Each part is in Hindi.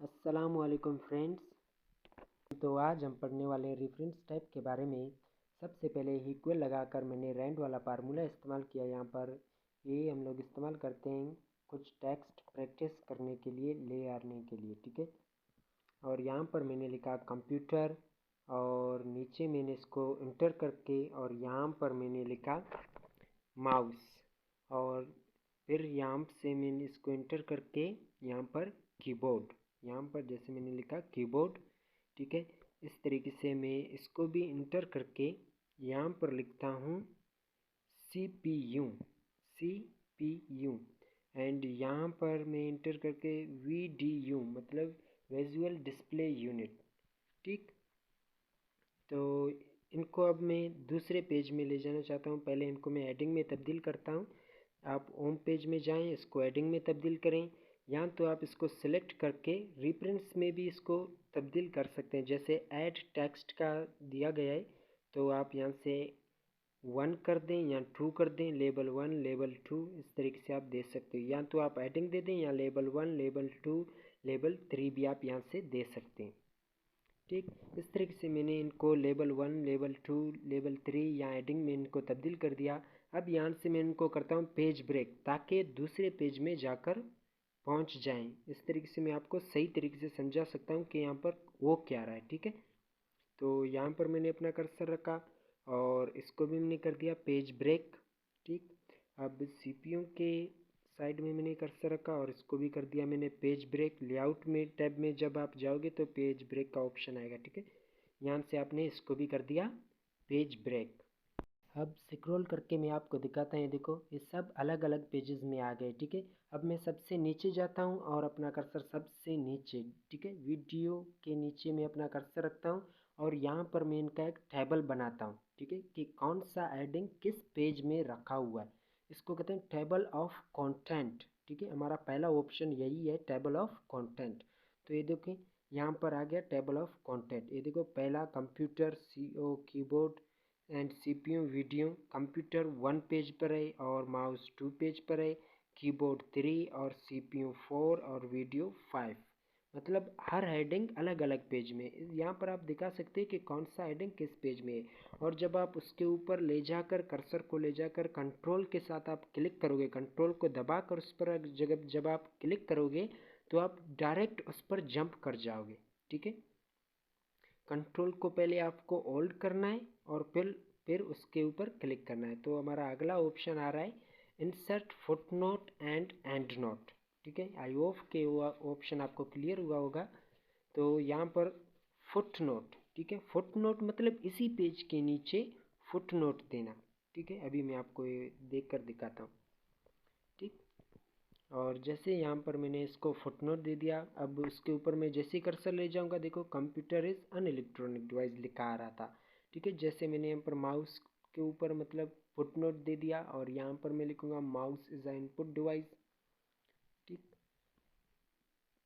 अस्सलामुअलैकुम फ्रेंड्स। तो आज हम पढ़ने वाले हैं रेफरेंस टाइप के बारे में। सबसे पहले इक्वल लगाकर मैंने रैंड वाला फार्मूला इस्तेमाल किया। यहाँ पर ये हम लोग इस्तेमाल करते हैं कुछ टेक्स्ट प्रैक्टिस करने के लिए, ले आने के लिए, ठीक है। और यहाँ पर मैंने लिखा कंप्यूटर और नीचे मैंने इसको इंटर करके और यहाँ पर मैंने लिखा माउस और फिर यहाँ से मैंने इसको इंटर करके यहाँ पर कीबोर्ड, यहाँ पर जैसे मैंने लिखा कीबोर्ड, ठीक है। इस तरीके से मैं इसको भी इंटर करके यहाँ पर लिखता हूँ CPU एंड यहाँ पर मैं इंटर करके VDU मतलब विजुअल डिस्प्ले यूनिट, ठीक। तो इनको अब मैं दूसरे पेज में ले जाना चाहता हूँ। पहले इनको मैं हेडिंग में तब्दील करता हूँ। आप होम पेज में जाएं, इसको हेडिंग में तब्दील करें। यहाँ तो आप इसको सिलेक्ट करके रेफरेंस में भी इसको तब्दील कर सकते हैं। जैसे ऐड टेक्स्ट का दिया गया है तो आप यहाँ से 1 कर दें या 2 कर दें, लेबल 1 लेबल 2 इस तरीके से आप दे सकते हो। या तो आप हेडिंग दे दें या लेबल 1 लेबल 2 लेबल 3 भी आप यहाँ से दे सकते हैं, ठीक। इस तरीके से मैंने इनको लेबल 1 लेबल 2 लेबल 3 या हेडिंग में इनको तब्दील कर दिया। अब यहाँ से मैं इनको करता हूँ पेज ब्रेक ताकि दूसरे पेज में जाकर पहुँच जाएं। इस तरीके से मैं आपको सही तरीके से समझा सकता हूँ कि यहाँ पर वो क्या रहा है, ठीक है। तो यहाँ पर मैंने अपना कर्सर रखा और इसको भी मैंने कर दिया पेज ब्रेक, ठीक। अब CPU के साइड में मैंने कर्सर रखा और इसको भी कर दिया मैंने पेज ब्रेक। लेआउट में टैब में जब आप जाओगे तो पेज ब्रेक का ऑप्शन आएगा, ठीक है। यहाँ से आपने इसको भी कर दिया पेज ब्रेक। अब स्क्रॉल करके मैं आपको दिखाता हूँ, देखो ये सब अलग अलग पेजेस में आ गए, ठीक है। अब मैं सबसे नीचे जाता हूँ और अपना कर्सर सबसे नीचे, ठीक है, वीडियो के नीचे मैं अपना कर्सर रखता हूँ और यहाँ पर मैं इनका एक टेबल बनाता हूँ, ठीक है, कि कौन सा हेडिंग किस पेज में रखा हुआ है। इसको कहते हैं टेबल ऑफ कंटेंट, ठीक है। हमारा पहला ऑप्शन यही है, टेबल ऑफ कंटेंट। तो ये देखिए यहाँ पर आ गया टेबल ऑफ कंटेंट। ये देखो पहला computer CO keyboard and CPU video. Computer 1 page पर है और माउस 2 पेज पर है, कीबोर्ड 3 और CPU 4 और वीडियो 5। मतलब हर हेडिंग अलग अलग पेज में। यहाँ पर आप दिखा सकते हैं कि कौन सा हेडिंग किस पेज में है। और जब आप उसके ऊपर ले जाकर कर्सर को ले जाकर कंट्रोल के साथ आप क्लिक करोगे, कंट्रोल को दबाकर उस पर जब आप क्लिक करोगे तो आप डायरेक्ट उस पर जंप कर जाओगे, ठीक है। कंट्रोल को पहले आपको होल्ड करना है और फिर उसके ऊपर क्लिक करना है। तो हमारा अगला ऑप्शन आ रहा है insert footnote and and note, ठीक है। आई होप के ऑप्शन आपको क्लियर हुआ होगा। तो यहाँ पर फुट नोट, ठीक है, फुट नोट मतलब इसी पेज के नीचे फुट नोट देना, ठीक है। अभी मैं आपको ये देख कर दिखाता हूँ, ठीक। और जैसे यहाँ पर मैंने इसको फुटनोट दे दिया। अब उसके ऊपर मैं जैसे ही कर्सर ले जाऊँगा, देखो computer is an electronic device लिखा आ रहा था, ठीक है। जैसे मैंने यहाँ पर माउस के ऊपर मतलब फुटनोट दे दिया और यहाँ पर मैं लिखूँगा mouse is a input device, ठीक,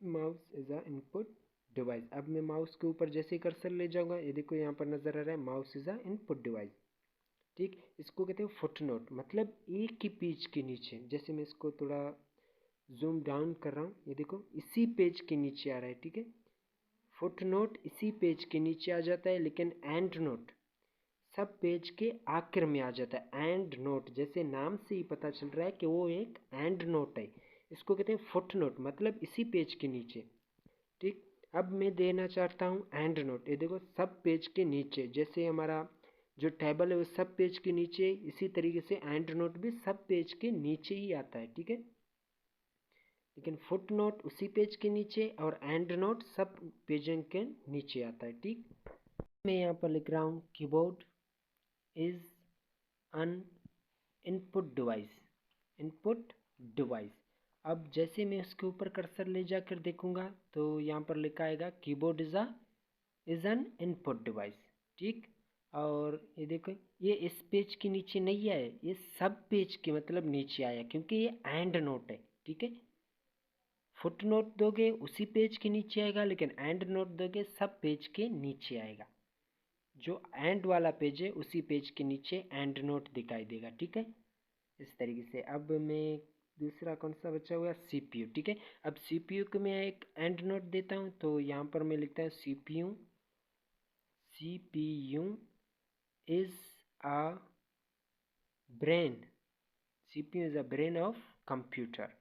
mouse is a input device. अब मैं माउस के ऊपर जैसे ही कर्सर ले जाऊँगा, ये देखो यहाँ पर नज़र आ रहा है mouse is a input device, ठीक। इसको कहते हैं फुटनोट मतलब एक ही पेज के नीचे। जैसे मैं इसको थोड़ा जूम डाउन कर रहा हूँ, ये देखो इसी पेज के नीचे आ रहा है, ठीक है। फुट नोट इसी पेज के नीचे आ जाता है, लेकिन एंड नोट सब पेज के आखिर में आ जाता है। एंड नोट जैसे नाम से ही पता चल रहा है कि वो एक एंड नोट है। इसको कहते हैं फुट नोट मतलब इसी पेज के नीचे, ठीक। अब मैं देना चाहता हूँ एंड नोट। ये देखो सब पेज के नीचे, जैसे हमारा जो टेबल है वो सब पेज के नीचे, इसी तरीके से एंड नोट भी सब पेज के नीचे ही आता है, ठीक है। लेकिन फुट नोट उसी पेज के नीचे और एंड नोट सब पेजों के नीचे आता है, ठीक। मैं यहाँ पर लिख रहा हूँ keyboard is an input device, input device. अब जैसे मैं इसके ऊपर कर्सर ले जाकर देखूंगा तो यहाँ पर लिखा आएगा keyboard is an input device, ठीक। और ये देखो ये इस पेज के नीचे नहीं आया, ये सब पेज के मतलब नीचे आया क्योंकि ये एंड नोट है, ठीक है। फुट नोट दोगे उसी पेज के नीचे आएगा, लेकिन एंड नोट दोगे सब पेज के नीचे आएगा। जो एंड वाला पेज है उसी पेज के नीचे एंड नोट दिखाई देगा, ठीक है। इस तरीके से अब मैं दूसरा कौन सा बचा हुआ, CPU। ठीक है, अब CPU को मैं एक एंड नोट देता हूँ, तो यहाँ पर मैं लिखता हूँ CPU is a brain, CPU is a brain of computer.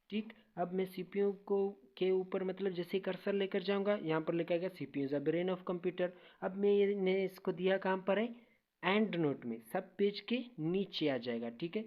ठीक, अब मैं CPU को के ऊपर मतलब जैसे कर्सर लेकर जाऊंगा, यहाँ पर लिखा गया CPU is a brain of computer. अब मैंने इसको दिया कहाँ पर है, एंड नोट में, सब पेज के नीचे आ जाएगा। ठीक है,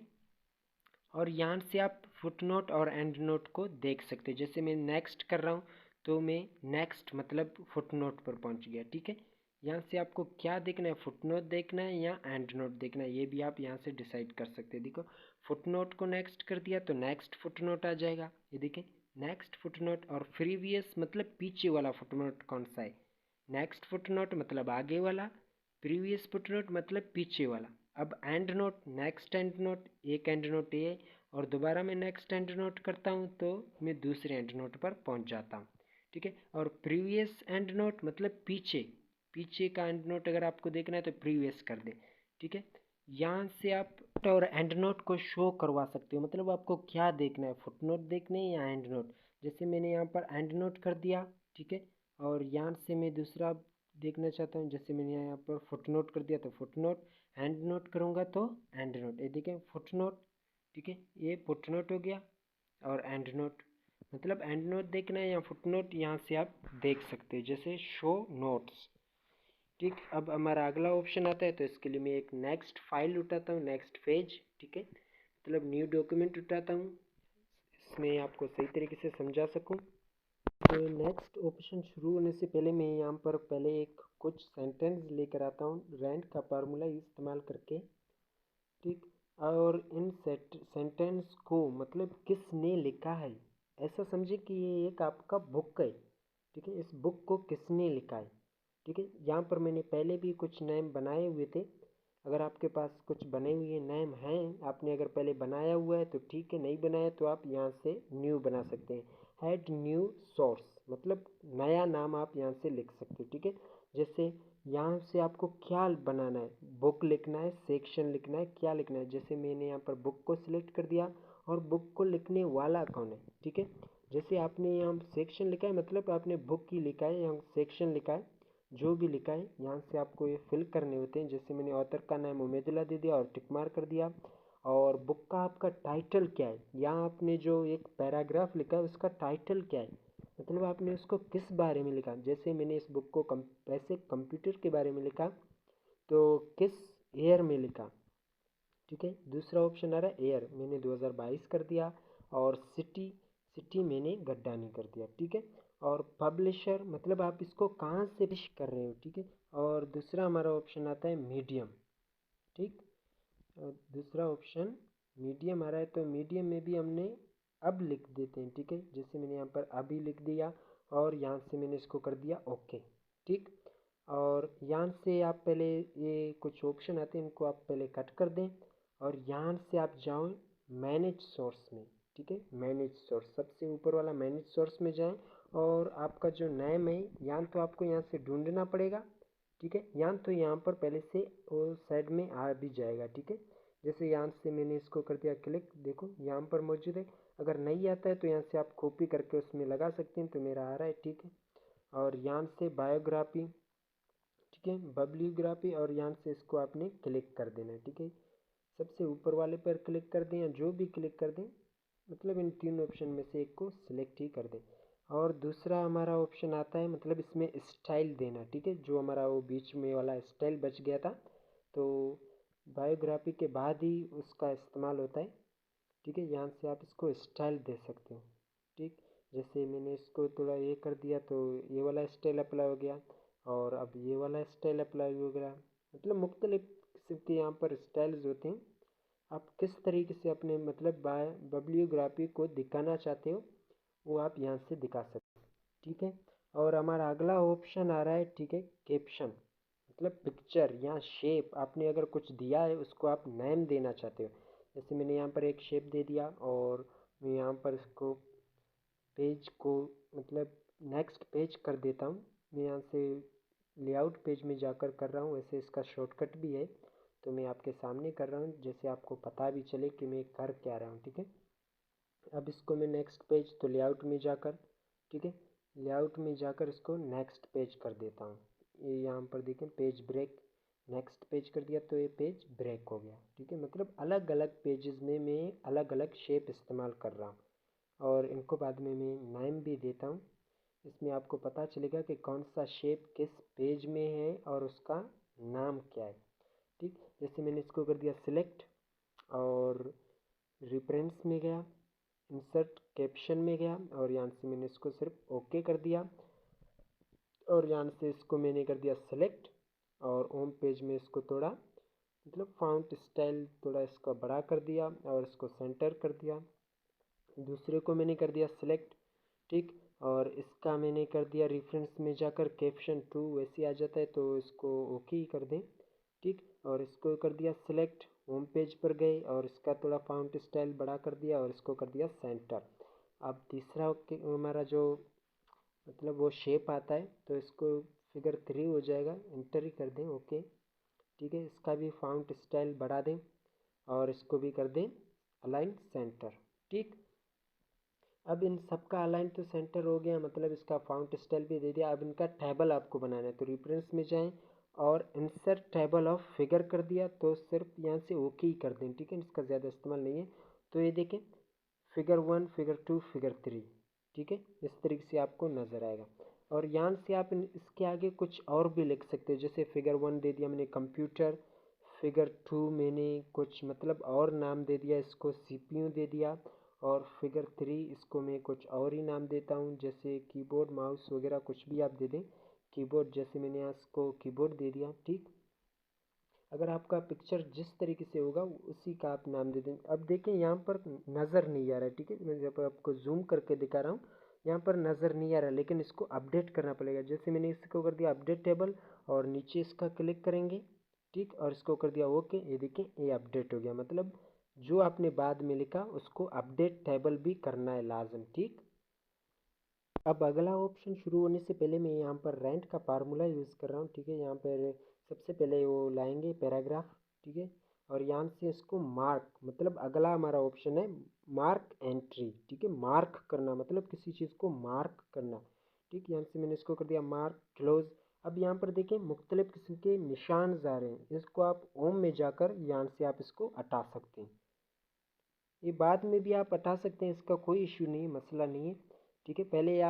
और यहाँ से आप फुटनोट और एंड नोट को देख सकते हैं। जैसे मैं नेक्स्ट कर रहा हूँ तो मैं नेक्स्ट मतलब फुटनोट पर पहुँच गया। ठीक है, यहाँ से आपको क्या देखना है, फुटनोट देखना है या एंड नोट देखना है, ये भी आप यहाँ से डिसाइड कर सकते हैं। देखो, फुटनोट को नेक्स्ट कर दिया तो नेक्स्ट फुटनोट आ जाएगा, ये देखें नेक्स्ट फुटनोट। और प्रीवियस मतलब पीछे वाला फुटनोट कौन सा है, नेक्स्ट फुटनोट मतलब आगे वाला, प्रीवियस फुटनोट मतलब पीछे वाला। अब and note, next and note, एक एंड नोट ये, और दोबारा मैं नेक्स्ट एंड नोट करता हूँ तो मैं दूसरे एंड नोट पर पहुँच जाता हूँ। ठीक है, और प्रीवियस एंड नोट मतलब पीछे, पीछे का एंड नोट अगर आपको देखना है तो प्रीवियस कर दे। ठीक है, यहाँ से आप और एंड नोट को शो करवा सकते हो, मतलब आपको क्या देखना है, फुट नोट देखने हैं या एंड नोट। जैसे मैंने यहाँ पर एंड नोट कर दिया। ठीक है, और यहाँ से मैं दूसरा देखना चाहता हूँ, जैसे मैंने यहाँ पर फुट नोट कर दिया तो फुट नोट, एंड नोट करूँगा तो एंड नोट, ये देखें फुट नोट। ठीक है, ये फुट नोट हो गया और एंड नोट, मतलब एंड नोट देखना है या फुट नोट, यहाँ से आप देख सकते हैं जैसे शो नोट्स। ठीक, अब हमारा अगला ऑप्शन आता है, तो इसके लिए मैं एक नेक्स्ट फाइल उठाता हूँ, नेक्स्ट पेज। ठीक है, मतलब न्यू डॉक्यूमेंट उठाता हूँ, इसमें आपको सही तरीके से समझा सकूँ। तो नेक्स्ट ऑप्शन शुरू होने से पहले मैं यहाँ पर पहले एक कुछ सेंटेंस लेकर आता हूँ रैंड का फार्मूला इस्तेमाल करके। ठीक, और इन सेंटेंस को मतलब किसने लिखा है, ऐसा समझे कि ये एक आपका बुक है। ठीक है, इस बुक को किसने लिखा है। ठीक है, यहाँ पर मैंने पहले भी कुछ नेम बनाए हुए थे, अगर आपके पास कुछ बने हुए नेम हैं, आपने अगर पहले बनाया हुआ है तो ठीक है, नहीं बनाया तो आप यहाँ से न्यू बना सकते हैं। हैड न्यू सोर्स मतलब नया नाम आप यहाँ से लिख सकते हो। ठीक है, जैसे यहाँ से आपको क्या बनाना है, बुक लिखना है, सेक्शन लिखना है, क्या लिखना है। जैसे मैंने यहाँ पर बुक को सिलेक्ट कर दिया, और बुक को लिखने वाला कौन है। ठीक है, जैसे आपने यहाँ सेक्शन लिखा है मतलब आपने बुक ही लिखा है, यहाँ सेक्शन लिखा है, जो भी लिखा है यहाँ से आपको ये फिल करने होते हैं। जैसे मैंने ऑथर का नाम उमेदुल्ला दे दिया और टिक मार्क कर दिया। और बुक का आपका टाइटल क्या है, यहाँ आपने जो एक पैराग्राफ लिखा है उसका टाइटल क्या है, मतलब आपने उसको किस बारे में लिखा। जैसे मैंने इस बुक को वैसे कंप्यूटर के बारे में लिखा, तो किस ईयर में लिखा। ठीक है, दूसरा ऑप्शन आ रहा है एयर, मैंने 2022 कर दिया, और सिटी, सिटी मैंने गड्डानी कर दिया। ठीक है, और पब्लिशर मतलब आप इसको कहाँ से पब्लिश कर रहे हो। ठीक है, और दूसरा हमारा ऑप्शन आता है मीडियम। ठीक, और दूसरा ऑप्शन मीडियम आ रहा है, तो मीडियम में भी हमने अब लिख देते हैं। ठीक है, जैसे मैंने यहाँ पर अभी लिख दिया, और यहाँ से मैंने इसको कर दिया ओके। ठीक, और यहाँ से आप पहले ये कुछ ऑप्शन आते हैं, इनको आप पहले कट कर दें, और यहाँ से आप जाओ मैनेज सोर्स में। ठीक है, मैनेज सोर्स सबसे ऊपर वाला मैनेज सोर्स में जाएं, और आपका जो नेम है यहाँ तो आपको यहाँ से ढूंढना पड़ेगा। ठीक है, यहाँ तो यहाँ पर पहले से वो साइड में आ भी जाएगा। ठीक है, जैसे यहाँ से मैंने इसको कर दिया क्लिक, देखो यहाँ पर मौजूद है। अगर नहीं आता है तो यहाँ से आप कॉपी करके उसमें लगा सकते हैं, तो मेरा आ रहा है। ठीक है, और यहाँ से बायोग्राफी, ठीक है, बब्लियोग्राफी, और यहाँ से इसको आपने क्लिक कर देना है। ठीक है, सबसे ऊपर वाले पर क्लिक कर दें या जो भी क्लिक कर दें, मतलब इन तीन ऑप्शन में से एक को सिलेक्ट ही कर दें। और दूसरा हमारा ऑप्शन आता है मतलब इसमें स्टाइल देना। ठीक है, जो हमारा वो बीच में वाला स्टाइल बच गया था, तो बायोग्राफी के बाद ही उसका इस्तेमाल होता है। ठीक है, यहाँ से आप इसको स्टाइल दे सकते हो। ठीक, जैसे मैंने इसको थोड़ा ये कर दिया तो ये वाला स्टाइल अप्लाई हो गया, और अब ये वाला स्टाइल अप्लाई हो गया। मतलब मुख्तलिफ किस्म के यहाँ पर स्टाइल्स होते हैं, आप किस तरीके से अपने मतलब बब्लियोग्राफी को दिखाना चाहते हो वो आप यहाँ से दिखा सकते हो। ठीक है, और हमारा अगला ऑप्शन आ रहा है, ठीक है, कैप्शन मतलब पिक्चर या शेप, आपने अगर कुछ दिया है उसको आप नेम देना चाहते हो। जैसे मैंने यहाँ पर एक शेप दे दिया, और मैं यहाँ पर इसको पेज को मतलब नेक्स्ट पेज कर देता हूँ। मैं यहाँ से लेआउट पेज में जाकर कर रहा हूँ, वैसे इसका शॉर्टकट भी है, तो मैं आपके सामने कर रहा हूँ जैसे आपको पता भी चले कि मैं कर क्या रहा हूँ। ठीक है, अब इसको मैं नेक्स्ट पेज, तो लेआउट में जाकर, ठीक है, लेआउट में जाकर इसको नेक्स्ट पेज कर देता हूँ। ये यहाँ पर देखें पेज ब्रेक, नेक्स्ट पेज कर दिया तो ये पेज ब्रेक हो गया, ठीक है। मतलब अलग अलग पेजेस में मैं अलग अलग शेप इस्तेमाल कर रहा हूँ, और इनको बाद में मैं नाम भी देता हूँ। इसमें आपको पता चलेगा कि कौन सा शेप किस पेज में है और उसका नाम क्या है, ठीक। जैसे मैंने इसको कर दिया सिलेक्ट, और रेफरेंस में गया, इंसर्ट कैप्शन में गया, और यहाँ से मैंने इसको सिर्फ ओके कर दिया, और यहाँ से इसको मैंने कर दिया सेलेक्ट, और होम पेज में इसको थोड़ा मतलब फाउंट स्टाइल थोड़ा इसका बड़ा कर दिया, और इसको सेंटर कर दिया। दूसरे को मैंने कर दिया सिलेक्ट, ठीक, और इसका मैंने कर दिया रेफरेंस में जाकर कैप्शन 2 वैसे आ जाता है, तो इसको ओके ही कर दें, ठीक। और इसको कर दिया सिलेक्ट, होम पेज पर गए और इसका थोड़ा फाउंट स्टाइल बड़ा कर दिया, और इसको कर दिया सेंटर। अब तीसरा हमारा जो मतलब वो शेप आता है, तो इसको फिगर 3 हो जाएगा, इंटर ही कर दें, ओके, ठीक है। इसका भी फाउंट स्टाइल बढ़ा दें, और इसको भी कर दें अलाइन सेंटर, ठीक। अब इन सब का अलाइन तो सेंटर हो गया, मतलब इसका फाउंट स्टाइल भी दे दिया। अब इनका टेबल आपको बनाना है, तो रेफरेंस में जाएं और इंसर्ट टेबल ऑफ फिगर कर दिया, तो सिर्फ यहाँ से ओके ही कर दें, ठीक है, इसका ज़्यादा इस्तेमाल नहीं है। तो ये देखें फिगर 1, फिगर 2, फिगर 3, ठीक है, इस तरीके से आपको नज़र आएगा। और यहाँ से आप इसके आगे कुछ और भी लिख सकते हो, जैसे फिगर 1 दे दिया मैंने कंप्यूटर, फिगर 2 मैंने कुछ मतलब और नाम दे दिया, इसको सीपीयू दे दिया, और फिगर 3 इसको मैं कुछ और ही नाम देता हूँ, जैसे कीबोर्ड माउस वगैरह कुछ भी आप दे दें। कीबोर्ड जैसे मैंने यहाँ इसको कीबोर्ड दे दिया, ठीक। अगर आपका पिक्चर जिस तरीके से होगा उसी का आप नाम दे दें। अब देखें यहाँ पर नज़र नहीं आ रहा है, ठीक है, मैं जब आपको जूम करके दिखा रहा हूँ, यहाँ पर नज़र नहीं आ रहा, लेकिन इसको अपडेट करना पड़ेगा। जैसे मैंने इसको कर दिया अपडेट टेबल, और नीचे इसका क्लिक करेंगे, ठीक, और इसको कर दिया ओके, ये देखिए ये अपडेट हो गया। मतलब जो आपने बाद में लिखा उसको अपडेट टेबल भी करना है लाजम, ठीक। अब अगला ऑप्शन शुरू होने से पहले मैं यहाँ पर रेंट का फार्मूला यूज़ कर रहा हूँ, ठीक है। यहाँ पर सबसे पहले वो लाएंगे पैराग्राफ, ठीक है, और यहाँ से इसको मार्क, मतलब अगला हमारा ऑप्शन है मार्क एंट्री, ठीक है, मार्क करना मतलब किसी चीज़ को मार्क करना, ठीक। यहाँ से मैंने इसको कर दिया मार्क क्लोज। अब यहाँ पर देखें मुख्तलिफ किस्म के निशान आ रहे हैं, इसको आप होम में जाकर यहाँ से आप इसको हटा सकते हैं। ये बाद में भी आप हटा सकते हैं, इसका कोई इशू नहीं है, मसला नहीं है, ठीक है। पहले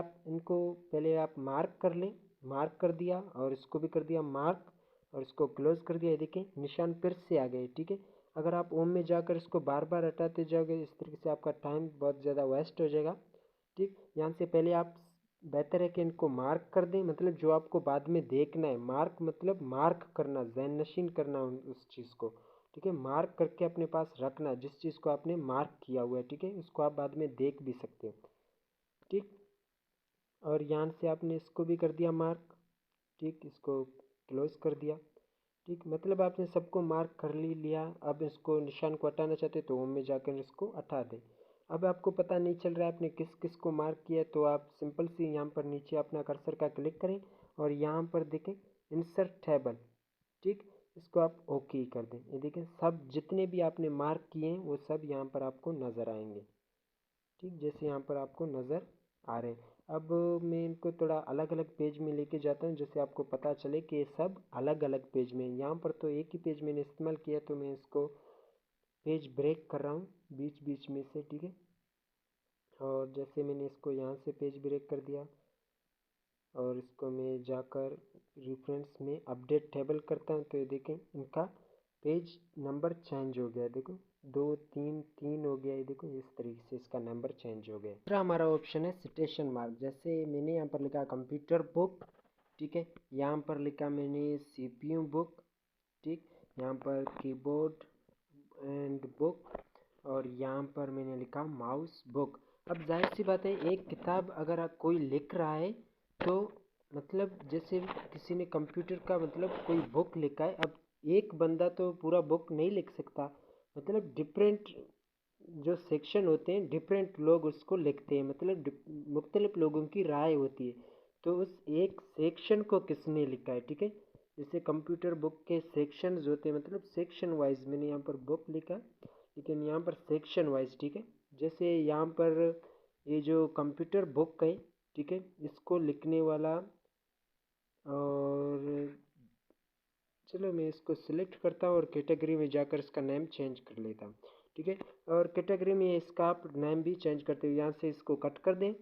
आप मार्क कर लें, मार्क कर दिया, और इसको भी कर दिया मार्क, और इसको क्लोज कर दिया। ये देखें निशान फिर से आ गए, ठीक है। अगर आप होम में जाकर इसको बार बार हटाते जाओगे इस तरीके से आपका टाइम बहुत ज़्यादा वेस्ट हो जाएगा, ठीक। यहाँ से पहले आप बेहतर है कि इनको मार्क कर दें, मतलब जो आपको बाद में देखना है, मार्क मतलब मार्क करना, ज़हन नशीन करना उस चीज़ को, ठीक है, मार्क करके अपने पास रखना जिस चीज़ को आपने मार्क किया हुआ है, ठीक है, उसको आप बाद में देख भी सकते हो, ठीक। और यहाँ से आपने इसको भी कर दिया मार्क, ठीक, इसको क्लोज कर दिया, ठीक। मतलब आपने सबको मार्क कर लिया। अब इसको निशान को हटाना चाहते तो होम में जाकर इसको हटा दें। अब आपको पता नहीं चल रहा है आपने किस किस को मार्क किया, तो आप सिंपल सी यहाँ पर नीचे अपना कर्सर का क्लिक करें, और यहाँ पर देखें इंसर्ट टेबल, ठीक, इसको आप ओके कर दें। ये देखें सब जितने भी आपने मार्क किए हैं वो सब यहाँ पर आपको नज़र आएंगे, ठीक, जैसे यहाँ पर आपको नज़र आ रहे हैं। अब मैं इनको थोड़ा अलग अलग पेज में लेके जाता हूँ, जिससे आपको पता चले कि ये सब अलग अलग पेज में। यहाँ पर तो एक ही पेज मैंने इस्तेमाल किया, तो मैं इसको पेज ब्रेक कर रहा हूँ बीच बीच में से, ठीक है। और जैसे मैंने इसको यहाँ से पेज ब्रेक कर दिया, और इसको मैं जाकर रेफरेंस में अपडेट टेबल करता हूँ, तो ये देखें इनका पेज नंबर चेंज हो गया, देखो 2 3 3 हो गया, ये देखो इस तरीके से इसका नंबर चेंज हो गया। दूसरा हमारा ऑप्शन है सिटेशन मार्क, जैसे मैंने यहाँ पर लिखा कंप्यूटर बुक, ठीक है, यहाँ पर लिखा मैंने सीपीयू बुक, ठीक, यहाँ पर कीबोर्ड एंड बुक, और यहाँ पर मैंने लिखा माउस बुक। अब जाहिर सी बात है एक किताब अगर कोई लिख रहा है, तो मतलब जैसे किसी ने कंप्यूटर का मतलब कोई बुक लिखा है, अब एक बंदा तो पूरा बुक नहीं लिख सकता, मतलब डिफरेंट जो सेक्शन होते हैं डिफरेंट लोग उसको लिखते हैं, मतलब मुख्तलिफ लोगों की राय होती है, तो उस एक सेक्शन को किसने लिखा है, ठीक है। जैसे कंप्यूटर बुक के सेक्शंस होते हैं, मतलब सेक्शन वाइज मैंने यहाँ पर बुक लिखा, लेकिन यहाँ पर सेक्शन वाइज, ठीक है, जैसे यहाँ पर ये जो कंप्यूटर बुक है, ठीक है, इसको लिखने वाला, और चलो मैं इसको सिलेक्ट करता हूँ और कैटेगरी में जाकर इसका नेम चेंज कर लेता हूँ, ठीक है। और कैटेगरी में इसका आप नेम भी चेंज करते हो, यहाँ से इसको कट कर दें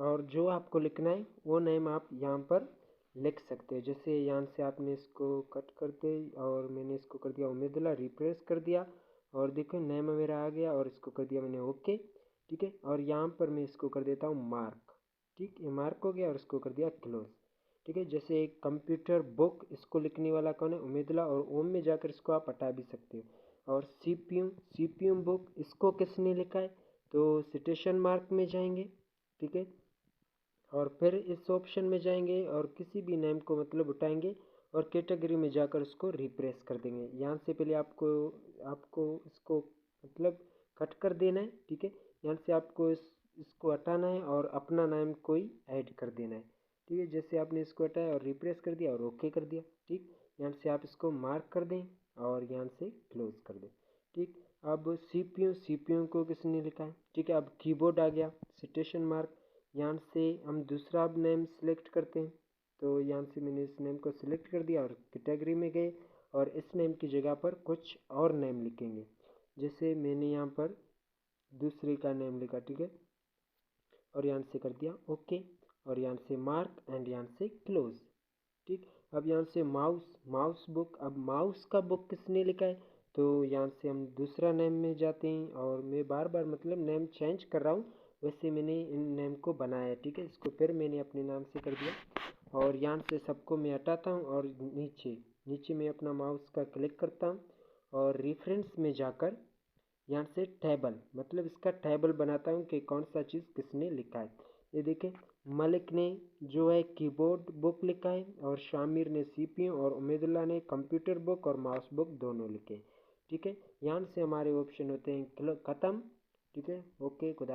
और जो आपको लिखना है वो नेम आप यहाँ पर लिख सकते हो। जैसे यहाँ से आपने इसको कट करते और मैंने इसको कर दिया उम्मीदुल्लाह, रिप्लेस कर दिया और देखो नेम मेरा आ गया और इसको कर दिया मैंने ओके, ठीक है। और यहाँ पर मैं इसको कर देता हूँ मार्क, ठीक, ये मार्क हो गया और इसको कर दिया क्लोज, ठीक है। जैसे एक कंप्यूटर बुक, इसको लिखने वाला कौन है, उम्मीदुल्लाह, और ओम में जाकर इसको आप हटा भी सकते हो। और सीपीयू बुक, इसको किसने लिखा है, तो सिटेशन मार्क में जाएंगे, ठीक है, और फिर इस ऑप्शन में जाएंगे और किसी भी नेम को मतलब उठाएंगे और कैटेगरी में जाकर उसको रिप्लेस कर देंगे। यहाँ से पहले आपको आपको इसको मतलब कट कर देना है, ठीक है। यहाँ से आपको इसको हटाना है और अपना नाम कोई ऐड कर देना है, ठीक है। जैसे आपने इसको हटाया और रिप्लेस कर दिया और ओके कर दिया, ठीक। यहाँ से आप इसको मार्क कर दें और यहाँ से क्लोज कर दें, ठीक। अब सीपीयू को किसने लिखा है, ठीक है। अब कीबोर्ड आ गया, सिटेशन मार्क, यहाँ से हम दूसरा नेम सेलेक्ट करते हैं। तो यहाँ से मैंने इस नेम को सिलेक्ट कर दिया और कैटेगरी में गए और इस नेम की जगह पर कुछ और नेम लिखेंगे। जैसे मैंने यहाँ पर दूसरे का नेम लिखा, ठीक है, और यहाँ से कर दिया ओके और यहाँ से मार्क एंड यहाँ से क्लोज, ठीक। अब यहाँ से माउस बुक, अब माउस का बुक किसने लिखा है, तो यहाँ से हम दूसरा नेम में जाते हैं और मैं बार बार मतलब नेम चेंज कर रहा हूँ, वैसे मैंने इन नेम को बनाया, ठीक है। इसको फिर मैंने अपने नाम से कर दिया और यहाँ से सबको मैं हटाता हूँ और नीचे नीचे मैं अपना माउस का क्लिक करता हूँ और रेफरेंस में जाकर यहाँ से टेबल मतलब इसका टेबल बनाता हूँ कि कौन सा चीज़ किसने लिखा है। ये देखें, मलिक ने जो है कीबोर्ड बुक लिखा है और शामिर ने सीपीयू और उमेदुल्लाह ने कंप्यूटर बुक और माउस बुक दोनों लिखे, ठीक है। यहाँ से हमारे ऑप्शन होते हैं ख़त्म, ठीक है। ओके, खुदा।